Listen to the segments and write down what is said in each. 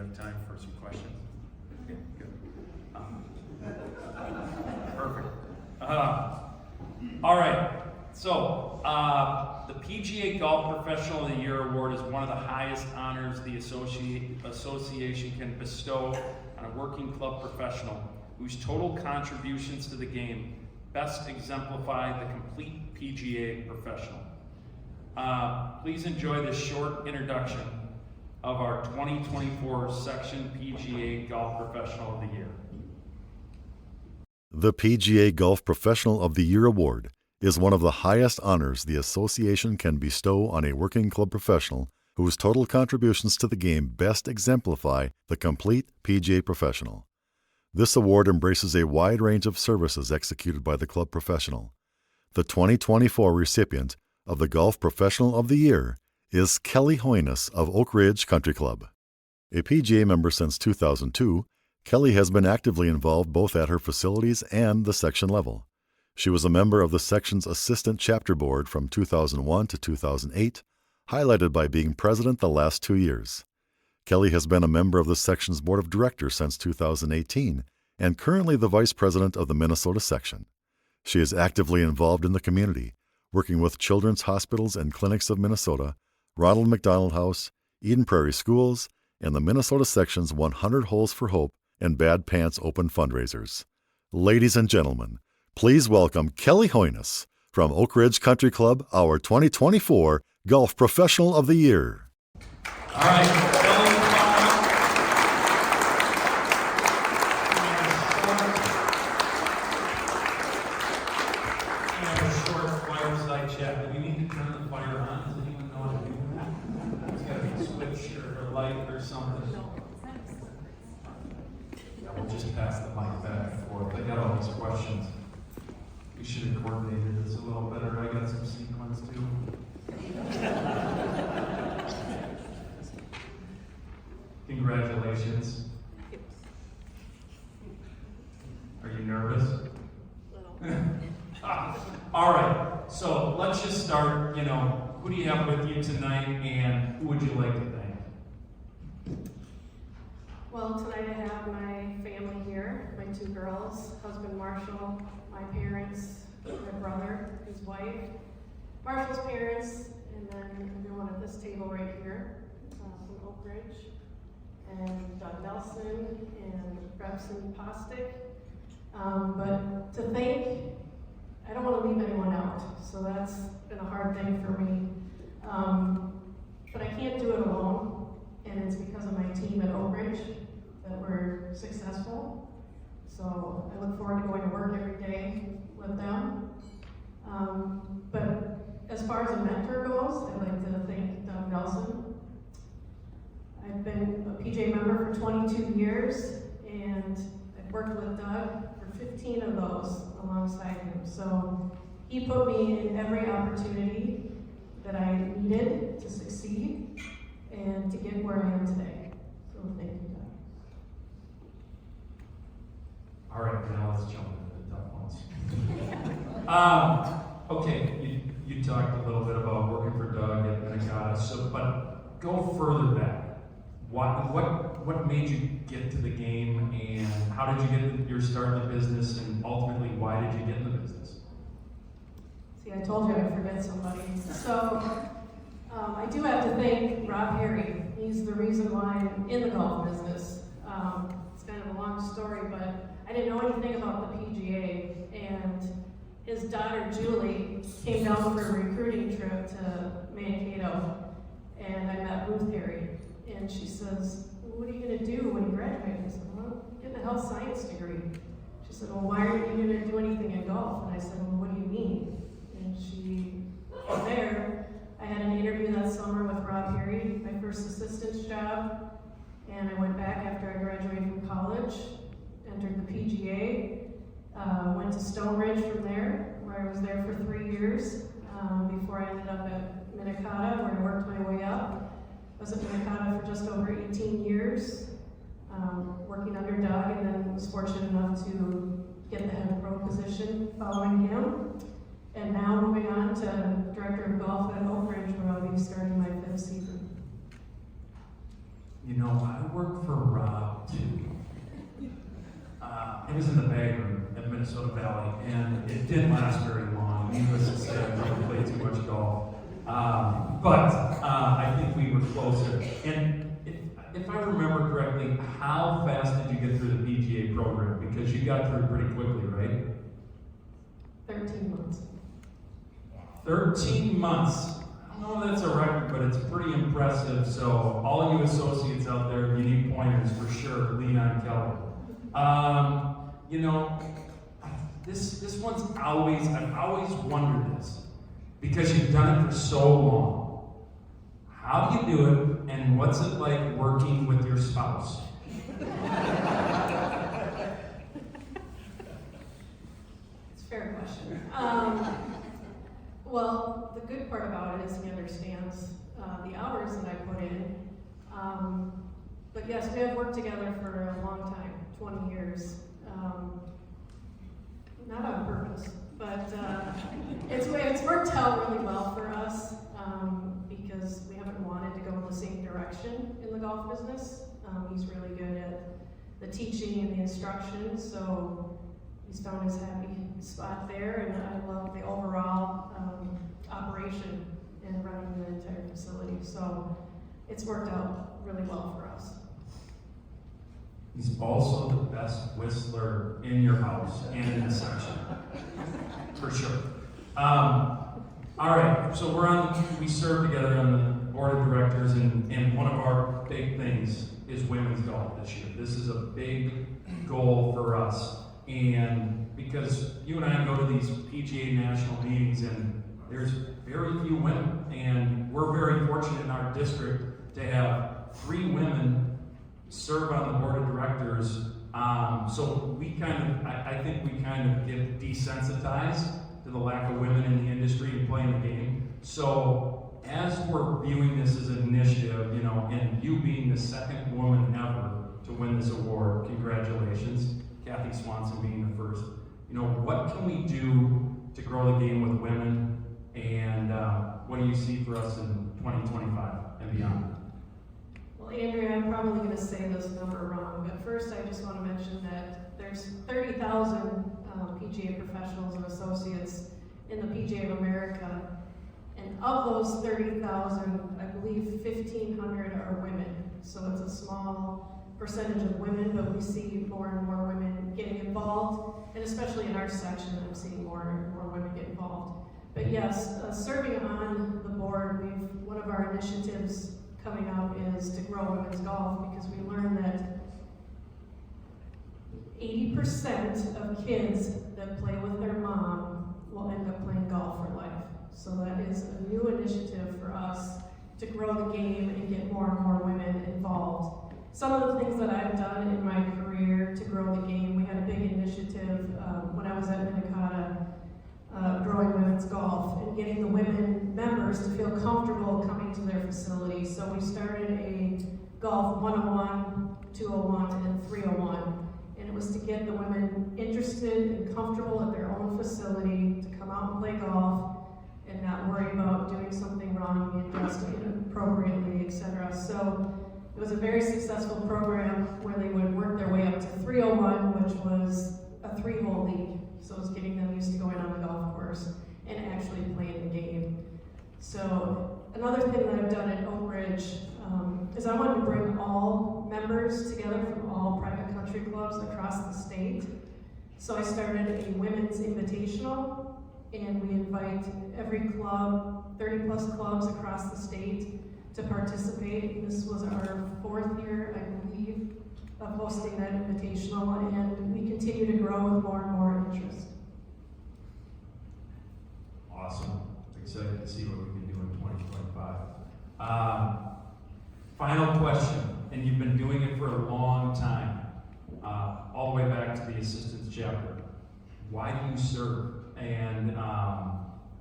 have time for some questions? Okay, good. Perfect. All right. So, the PGA Golf Professional of the Year Award is one of the highest honors the association can bestow on a working club professional whose total contributions to the game best exemplify the complete PGA professional. Please enjoy this short introduction of our 2024 Section PGA Golf Professional of the Year. The PGA Golf Professional of the Year Award is one of the highest honors the association can bestow on a working club professional whose total contributions to the game best exemplify the complete PGA professional. This award embraces a wide range of services executed by the club professional. The 2024 recipient of the Golf Professional of the Year is Kellie Hoiness of Oak Ridge Country Club. A PGA member since 2002, Kellie has been actively involved both at her facilities and the section level. She was a member of the section's assistant chapter board from 2001 to 2008, highlighted by being president the last 2 years. Kellie has been a member of the section's board of directors since 2018 and currently the vice president of the Minnesota section. She is actively involved in the community, working with Children's Hospitals and Clinics of Minnesota, Ronald McDonald House, Eden Prairie Schools, and the Minnesota section's 100 Holes for Hope and Bad Pants Open fundraisers. Ladies and gentlemen, please welcome Kellie Hoiness from Oak Ridge Country Club, our 2024 Golf Professional of the Year. All right, Kellie, short fireside chat. Do we need to turn the fire on? Does anyone know how to do that? There's got to be a switch or a light or something. Yeah, we'll just pass the mic back and forth. I got all these questions. We should have coordinated this a little better. I got some sequence too. Congratulations. Are you nervous? All right, so let's just start. Who do you have with you tonight, and who would you like to thank? Well, tonight I have my family here, my 2 girls, husband Marshall, my parents, my brother, his wife, Marshall's parents, and then everyone at this table right here from Oak Ridge, and Doug Nelson and Rebson Postic. But to thank, I don't want to leave anyone out, so that's been a hard thing for me. But I can't do it alone, and it's because of my team at Oak Ridge that we're successful. So I look forward to going to work every day with them. But as far as a mentor goes, I'd like to thank Doug Nelson. I've been a PGA member for 22 years, and I've worked with Doug for 15 of those alongside him. So he put me in every opportunity that I needed to succeed and to get where I am today. So thank you, Doug. All right, now let's jump into the tough ones. Okay, you talked a little bit about working for Doug at Minnesota, but go further back. What made you get to the game, and how did you get your start in the business, and ultimately why did you get in the business? See, I told you I'd forget somebody. So I do have to thank Rob Harry. He's the reason why I'm in the golf business. It's kind of a long story, but I didn't know anything about the PGA, and his daughter Julie came down for a recruiting trip to Mankato, and I met Ruth Harry, and she says, "What are you going to do when you graduate?" I said, "Well, get a health science degree." She said, "Well, why aren't you going to do anything in golf?" And I said, "Well, what do you mean?" And from there, I had an interview that summer with Rob Harry, my first assistant's job, and I went back after I graduated from college, entered the PGA, went to Stone Ridge from there, where I was there for 3 years, before I ended up at Minnesota, where I worked my way up. I was at Minnesota for just over 18 years, working under Doug, and then was fortunate enough to get the head pro position following him. And now moving on to Director of Golf at Oak Ridge, where I'll be starting my 5th season. I work for Rob too. It was in the bag room at Minnesota Valley, and it didn't last very long. Needless to say, I probably played too much golf. But I think we were closer. And if I remember correctly, how fast did you get through the PGA program? Because you got through pretty quickly, right? 13 months. 13 months. I don't know if that's a record, but it's pretty impressive. So all you associates out there, if you need pointers, for sure, lean on Kellie. This one's I've always wondered this, because you've done it for so long. How do you do it, and what's it like working with your spouse? It's a fair question. Well, the good part about it is he understands the hours that I put in. But yes, we have worked together for a long time, 20 years. Not on purpose, but it's worked out really well for us because we haven't wanted to go in the same direction in the golf business. He's really good at the teaching and the instruction, so he's found his happy spot there, and I love the overall operation and running the entire facility. So it's worked out really well for us. He's also the best whistler in your house and in the section, for sure. All right, so we serve together on the board of directors, and one of our big things is women's golf this year. This is a big goal for us, and because you and I go to these PGA national meetings, and there's very few women, and we're very fortunate in our district to have 3 women serve on the board of directors. So I think we kind of get desensitized to the lack of women in the industry and playing the game. So as we're viewing this as an initiative, and you being the second woman ever to win this award, congratulations. Kathy Swanson being the first. What can we do to grow the game with women, and what do you see for us in 2025 and beyond? Well, Andrea, I'm probably going to say this number wrong, but first I just want to mention that there's 30,000 PGA professionals and associates in the PGA of America, and of those 30,000, I believe 1,500 are women. So it's a small percentage of women, but we see more and more women getting involved, and especially in our section, I'm seeing more and more women get involved. But yes, serving on the board, one of our initiatives coming up is to grow women's golf, because we learned that 80% of kids that play with their mom will end up playing golf for life. So that is a new initiative for us to grow the game and get more and more women involved. Some of the things that I've done in my career to grow the game, we had a big initiative when I was at Minnesota, growing women's golf and getting the women members to feel comfortable coming to their facility. So we started a golf 101, 201, and 301. And it was to get the women interested and comfortable at their own facility to come out and play golf and not worry about doing something wrong, being dressed inappropriately, etc. So it was a very successful program where they would work their way up to 301, which was a 3-hole league. So it was getting them used to going on the golf course and actually playing the game. So another thing that I've done at Oak Ridge is I wanted to bring all members together from all private country clubs across the state. So I started a women's invitational, and we invite every club, 30 plus clubs across the state to participate. This was our 4th year, I believe, of hosting that invitational, and we continue to grow with more and more interest. Awesome. Excited to see what we can do in 2025. Final question, and you've been doing it for a long time, all the way back to the assistants chapter. Why do you serve? And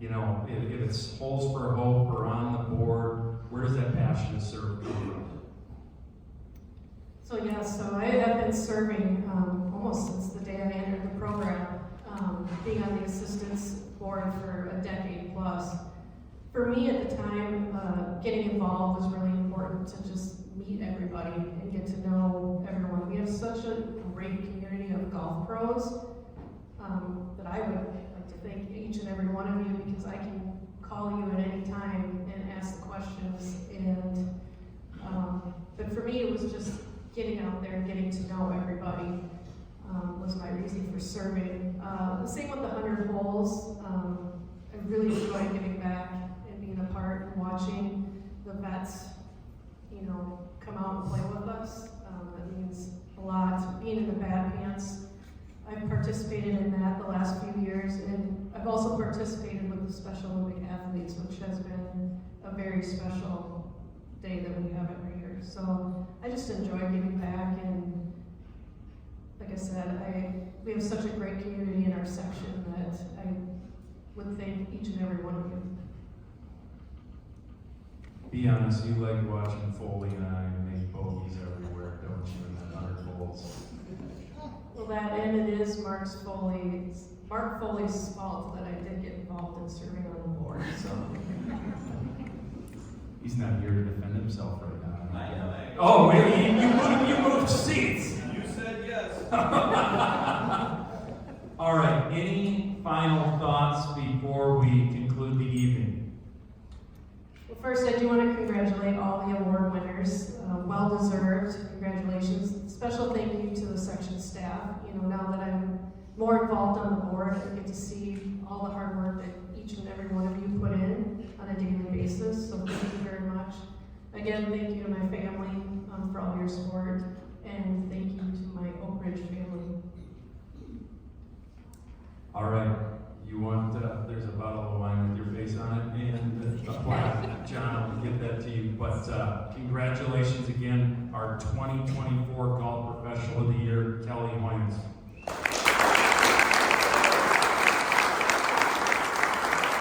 if it's Holes for Hope or on the board, where does that passion to serve come from? So I have been serving almost since the day I entered the program, being on the assistants board for a decade plus. For me at the time, getting involved was really important to just meet everybody. everybody and get to know everyone. We have such a great community of golf pros that I would like to thank each and every one of you, because I can call you at any time and ask the questions. And but for me, it was just getting out there and getting to know everybody was my reason for serving. The same with the 100 holes. I really enjoy giving back and being a part and watching the vets, you know, come out and play with us. That means a lot. Being in the bad pants, I've participated in that the last few years, and I've also participated with the Special Olympic athletes, which has been a very special day that we have every year. So I just enjoy giving back, and like I said, we have such a great community in our section that I would thank each and every one of you. Be honest, you like watching Foley and I make bogeys everywhere, don't you, in that 100 holes? Well, that, and it is Mark Foley's fault that I did get involved in serving on the board, so. He's not here to defend himself right now. I know. Oh, wait, you moved seats. You said yes. All right, any final thoughts before we conclude the evening? Well, first, I do want to congratulate all the award winners. Well deserved. Congratulations. Special thank you to the section staff. You know, now that I'm more involved on the board, I get to see all the hard work that each and every one of you put in on a daily basis. So thank you very much. Again, thank you to my family for all your support, and thank you to my Oak Ridge family. All right, you want, there's a bottle of wine with your face on it and a plaque. John will get that to you. But congratulations again, our 2024 Golf Professional of the Year, Kellie Hoiness.